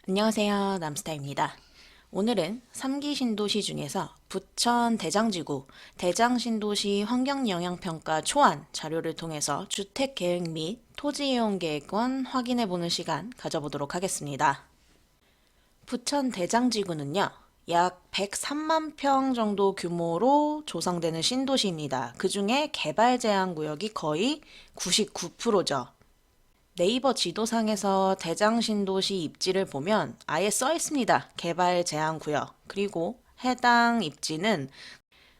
안녕하세요. 남스타입니다. 오늘은 3기 신도시 중에서 부천 대장지구 대장신도시 환경영향평가 초안 자료를 통해서 주택계획 및 토지이용계획권 확인해보는 시간 가져보도록 하겠습니다. 부천 대장지구는요, 약 103만 평 정도 규모로 조성되는 신도시입니다. 그 중에 개발 제한 구역이 거의 99%죠. 네이버 지도상에서 대장신도시 입지를 보면 아예 써 있습니다. 개발 제한 구역. 그리고 해당 입지는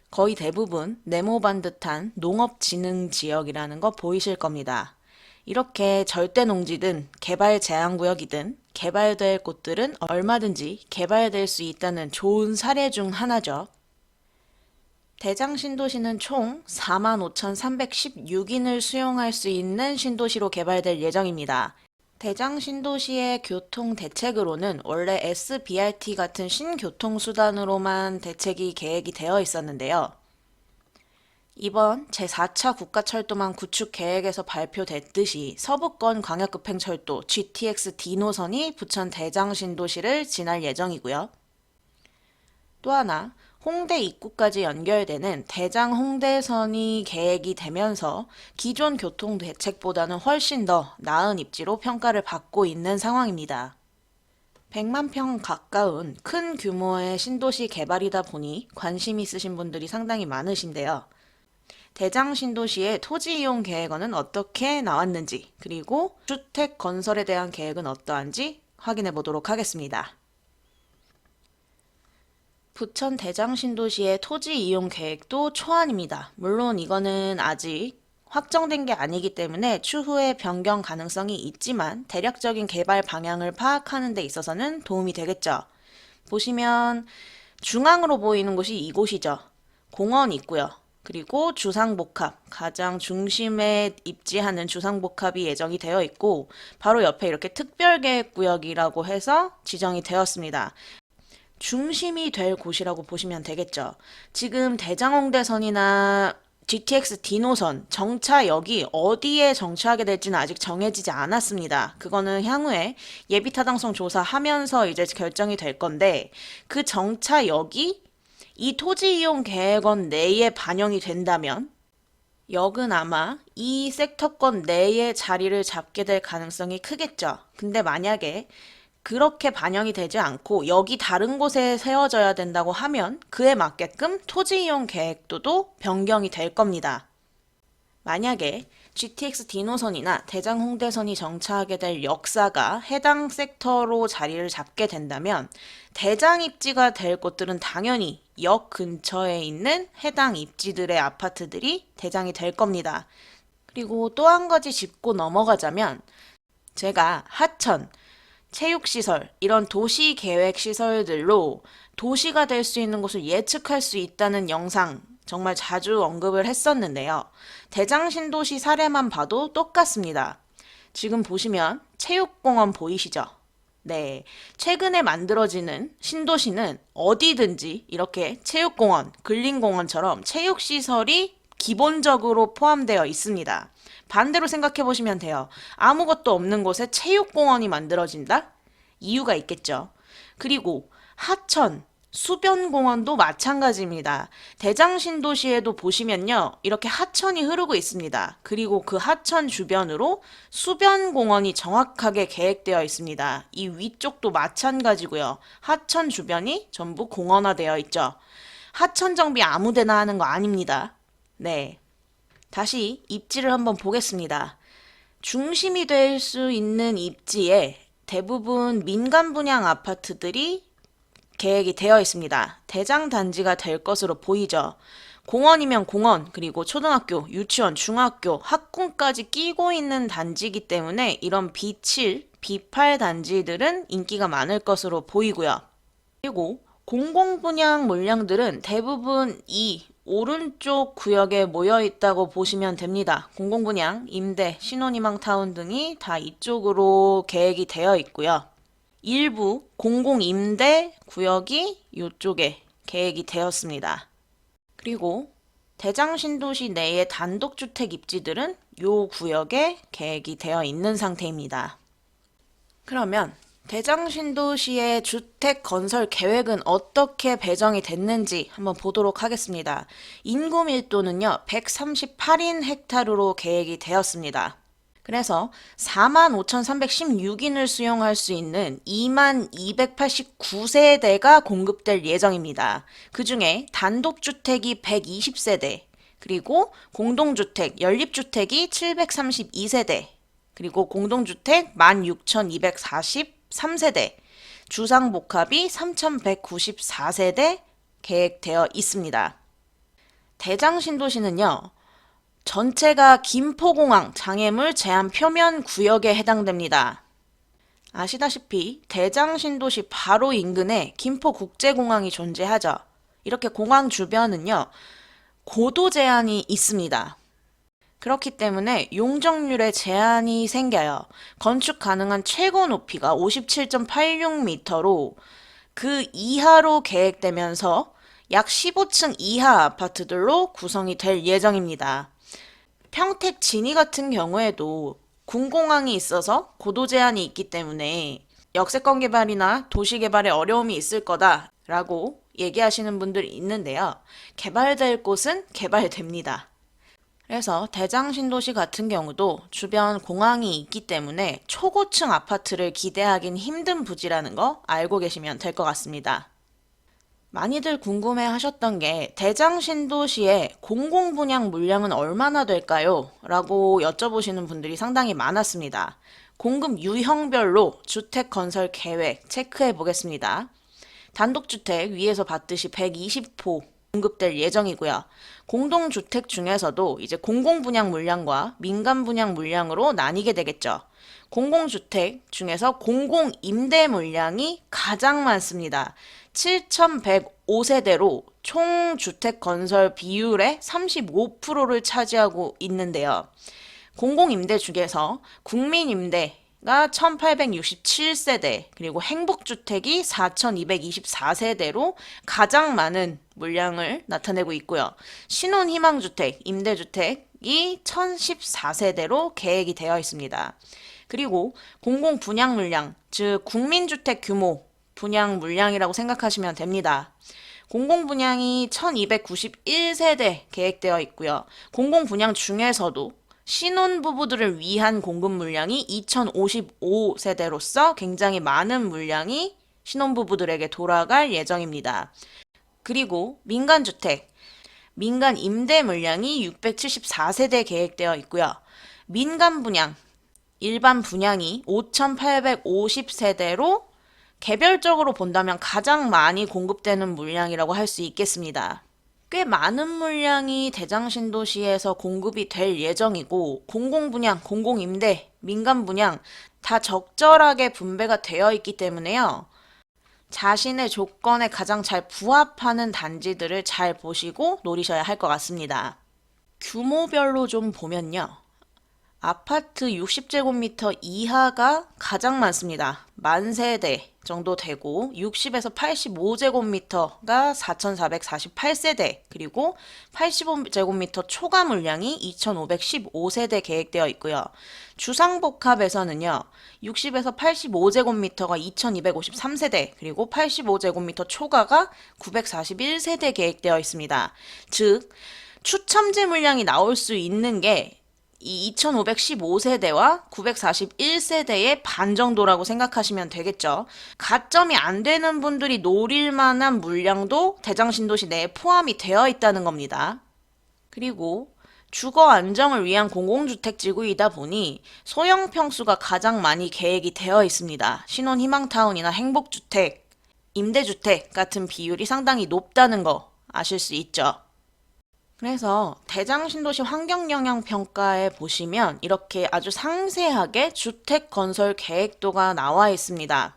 거의 대부분 네모반 듯한 농업진흥 지역이라는 거 보이실 겁니다. 이렇게 절대 농지든 개발 제한 구역이든 개발될 곳들은 얼마든지 개발될 수 있다는 좋은 사례 중 하나죠. 대장 신도시는 총 45,316인을 수용할 수 있는 신도시로 개발될 예정입니다. 대장 신도시의 교통 대책으로는 원래 SBRT 같은 신교통수단으로만 대책이 계획이 되어 있었는데요. 이번 제4차 국가철도망 구축 계획에서 발표됐듯이 서부권 광역급행철도 GTX D노선이 부천 대장 신도시를 지날 예정이고요. 또 하나, 홍대 입구까지 연결되는 대장 홍대선이 계획이 되면서 기존 교통 대책보다는 훨씬 더 나은 입지로 평가를 받고 있는 상황입니다. 100만 평 가까운 큰 규모의 신도시 개발이다 보니 관심 있으신 분들이 상당히 많으신데요. 대장 신도시의 토지 이용 계획안은 어떻게 나왔는지, 그리고 주택 건설에 대한 계획은 어떠한지 확인해 보도록 하겠습니다. 부천 대장 신도시의 토지 이용 계획도 초안입니다. 물론 이거는 아직 확정된 게 아니기 때문에 추후에 변경 가능성이 있지만 대략적인 개발 방향을 파악하는 데 있어서는 도움이 되겠죠. 보시면 중앙으로 보이는 곳이 이곳이죠. 공원이 있고요. 그리고 주상복합, 가장 중심에 입지하는 주상복합이 예정이 되어 있고 바로 옆에 이렇게 특별계획구역이라고 해서 지정이 되었습니다. 중심이 될 곳이라고 보시면 되겠죠. 지금 대장홍대선이나 GTX D노선 정차역이 어디에 정차하게 될지는 아직 정해지지 않았습니다. 그거는 향후에 예비타당성 조사하면서 이제 결정이 될 건데 그 정차역이 이 토지이용 계획원 내에 반영이 된다면 역은 아마 이 섹터권 내에 자리를 잡게 될 가능성이 크겠죠. 근데 만약에 그렇게 반영이 되지 않고 여기 다른 곳에 세워져야 된다고 하면 그에 맞게끔 토지 이용 계획도도 변경이 될 겁니다. 만약에 GTX D노선이나 대장 홍대선이 정차하게 될 역사가 해당 섹터로 자리를 잡게 된다면 대장 입지가 될 곳들은 당연히 역 근처에 있는 해당 입지들의 아파트들이 대장이 될 겁니다. 그리고 또 한 가지 짚고 넘어가자면 제가 하천, 체육시설, 이런 도시계획시설들로 도시가 될 수 있는 곳을 예측할 수 있다는 영상 정말 자주 언급을 했었는데요. 대장신도시 사례만 봐도 똑같습니다. 지금 보시면 체육공원 보이시죠? 네. 최근에 만들어지는 신도시는 어디든지 이렇게 체육공원, 근린공원처럼 체육시설이 기본적으로 포함되어 있습니다. 반대로 생각해 보시면 돼요. 아무것도 없는 곳에 체육공원이 만들어진다? 이유가 있겠죠. 그리고 하천, 수변공원도 마찬가지입니다. 대장신도시에도 보시면요. 이렇게 하천이 흐르고 있습니다. 그리고 그 하천 주변으로 수변공원이 정확하게 계획되어 있습니다. 이 위쪽도 마찬가지고요. 하천 주변이 전부 공원화되어 있죠. 하천 정비 아무데나 하는 거 아닙니다. 네. 다시 입지를 한번 보겠습니다. 중심이 될 수 있는 입지에 대부분 민간 분양 아파트들이 계획이 되어 있습니다. 대장 단지가 될 것으로 보이죠. 공원이면 공원, 그리고 초등학교, 유치원, 중학교, 학군까지 끼고 있는 단지이기 때문에 이런 B7, B8 단지들은 인기가 많을 것으로 보이고요. 그리고 공공분양 물량들은 대부분 이 오른쪽 구역에 모여 있다고 보시면 됩니다. 공공분양, 임대, 신혼희망타운 등이 다 이쪽으로 계획이 되어 있고요. 일부 공공임대 구역이 이쪽에 계획이 되었습니다. 그리고 대장신도시 내의 단독주택 입지들은 이 구역에 계획이 되어 있는 상태입니다. 그러면 대장신도시의 주택 건설 계획은 어떻게 배정이 됐는지 한번 보도록 하겠습니다. 인구 밀도는요, 138인 헥타르로 계획이 되었습니다. 그래서 45,316인을 수용할 수 있는 2289세대가 공급될 예정입니다. 그 중에 단독주택이 120세대, 그리고 공동주택, 연립주택이 732세대, 그리고 공동주택 16,243세대, 주상복합이 3,194세대 계획되어 있습니다. 대장신도시는요, 전체가 김포공항 장애물 제한 표면 구역에 해당됩니다. 아시다시피 대장신도시 바로 인근에 김포국제공항이 존재하죠. 이렇게 공항 주변은요, 고도 제한이 있습니다. 그렇기 때문에 용적률에 제한이 생겨요. 건축 가능한 최고 높이가 57.86m로 그 이하로 계획되면서 약 15층 이하 아파트들로 구성이 될 예정입니다. 평택 진이 같은 경우에도 군공항이 있어서 고도 제한이 있기 때문에 역세권 개발이나 도시 개발에 어려움이 있을 거다라고 얘기하시는 분들이 있는데요. 개발될 곳은 개발됩니다. 그래서 대장신도시 같은 경우도 주변 공항이 있기 때문에 초고층 아파트를 기대하긴 힘든 부지라는 거 알고 계시면 될 것 같습니다. 많이들 궁금해 하셨던 게 대장신도시의 공공분양 물량은 얼마나 될까요? 라고 여쭤보시는 분들이 상당히 많았습니다. 공급 유형별로 주택 건설 계획 체크해 보겠습니다. 단독주택 위에서 봤듯이 120호 공급될 예정이고요. 공동주택 중에서도 이제 공공분양 물량과 민간분양 물량으로 나뉘게 되겠죠. 공공주택 중에서 공공임대 물량이 가장 많습니다. 7,105세대로 총 주택 건설 비율의 35%를 차지하고 있는데요. 공공임대 중에서 국민임대가 1,867세대, 그리고 행복주택이 4,224세대로 가장 많은 물량을 나타내고 있고요. 신혼희망주택, 임대주택이 1,014세대로 계획이 되어 있습니다. 그리고 공공분양 물량, 즉 국민주택 규모 분양 물량이라고 생각하시면 됩니다. 공공분양이 1291세대 계획되어 있고요. 공공분양 중에서도 신혼부부들을 위한 공급 물량이 2055세대로서 굉장히 많은 물량이 신혼부부들에게 돌아갈 예정입니다. 그리고 민간주택, 민간 임대 물량이 674세대 계획되어 있고요. 민간 분양, 일반 분양이 5,850세대로 개별적으로 본다면 가장 많이 공급되는 물량이라고 할 수 있겠습니다. 꽤 많은 물량이 대장신도시에서 공급이 될 예정이고 공공분양, 공공임대, 민간분양 다 적절하게 분배가 되어 있기 때문에요. 자신의 조건에 가장 잘 부합하는 단지들을 잘 보시고 노리셔야 할 것 같습니다. 규모별로 좀 보면요. 아파트 60제곱미터 이하가 가장 많습니다. 10,000세대 정도 되고 60에서 85제곱미터가 4,448세대, 그리고 85제곱미터 초과 물량이 2,515세대 계획되어 있고요. 주상복합에서는요. 60에서 85제곱미터가 2,253세대, 그리고 85제곱미터 초과가 941세대 계획되어 있습니다. 즉 추첨제 물량이 나올 수 있는 게 이 2515세대와 941세대의 반 정도라고 생각하시면 되겠죠. 가점이 안 되는 분들이 노릴 만한 물량도 대장신도시 내에 포함이 되어 있다는 겁니다. 그리고 주거 안정을 위한 공공주택지구이다 보니 소형 평수가 가장 많이 계획이 되어 있습니다. 신혼희망타운이나 행복주택, 임대주택 같은 비율이 상당히 높다는 거 아실 수 있죠. 그래서 대장신도시 환경영향평가에 보시면 이렇게 아주 상세하게 주택 건설 계획도가 나와 있습니다.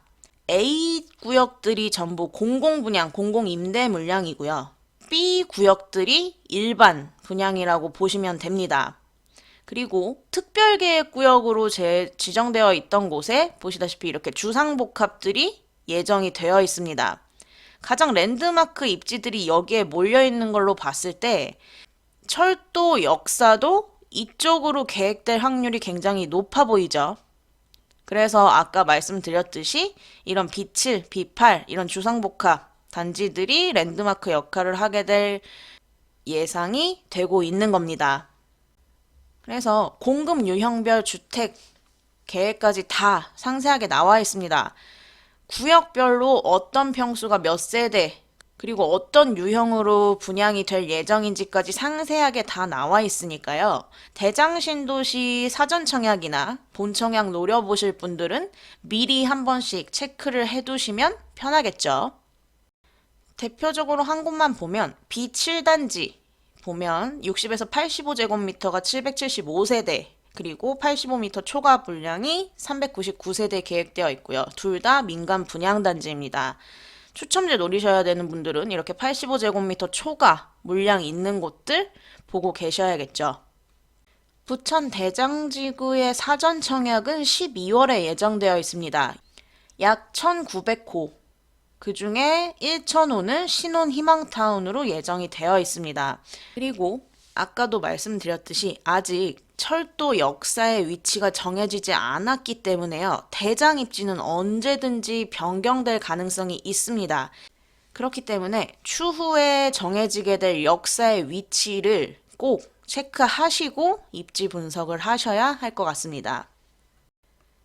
A 구역들이 전부 공공분양, 공공임대 물량이고요. B 구역들이 일반 분양이라고 보시면 됩니다. 그리고 특별계획구역으로 지정되어 있던 곳에 보시다시피 이렇게 주상복합들이 예정이 되어 있습니다. 가장 랜드마크 입지들이 여기에 몰려있는 걸로 봤을 때 철도 역사도 이쪽으로 계획될 확률이 굉장히 높아 보이죠. 그래서 아까 말씀드렸듯이 이런 B7, B8 이런 주상복합 단지들이 랜드마크 역할을 하게 될 예상이 되고 있는 겁니다. 그래서 공급 유형별 주택 계획까지 다 상세하게 나와 있습니다. 구역별로 어떤 평수가 몇 세대, 그리고 어떤 유형으로 분양이 될 예정인지까지 상세하게 다 나와 있으니까요. 대장신도시 사전청약이나 본청약 노려보실 분들은 미리 한 번씩 체크를 해두시면 편하겠죠. 대표적으로 한 곳만 보면 B7단지 보면 60에서 85제곱미터가 775세대, 그리고 85m 초과 분량이 399세대 계획되어 있고요. 둘 다 민간 분양단지입니다. 추첨제 노리셔야 되는 분들은 이렇게 85제곱미터 초과 물량 있는 곳들 보고 계셔야겠죠. 부천 대장지구의 사전 청약은 12월에 예정되어 있습니다. 약 1,900호, 그 중에 1,000호는 신혼 희망타운으로 예정이 되어 있습니다. 그리고 아까도 말씀드렸듯이 아직 철도 역사의 위치가 정해지지 않았기 때문에요. 대장 입지는 언제든지 변경될 가능성이 있습니다. 그렇기 때문에 추후에 정해지게 될 역사의 위치를 꼭 체크하시고 입지 분석을 하셔야 할 것 같습니다.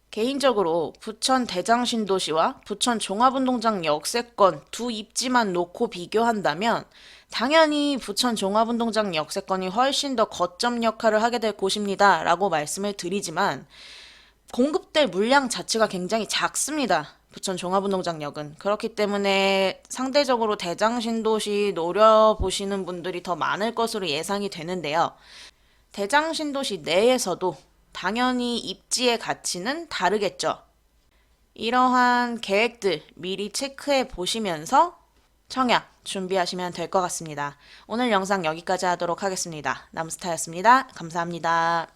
개인적으로 부천 대장신도시와 부천 종합운동장 역세권 두 입지만 놓고 비교한다면 당연히 부천 종합운동장 역세권이 훨씬 더 거점 역할을 하게 될 곳입니다 라고 말씀을 드리지만 공급될 물량 자체가 굉장히 작습니다. 부천 종합운동장역은. 그렇기 때문에 상대적으로 대장신도시 노려보시는 분들이 더 많을 것으로 예상이 되는데요. 대장신도시 내에서도 당연히 입지의 가치는 다르겠죠. 이러한 계획들 미리 체크해 보시면서 청약 준비하시면 될 것 같습니다. 오늘 영상 여기까지 하도록 하겠습니다. 남스타였습니다. 감사합니다.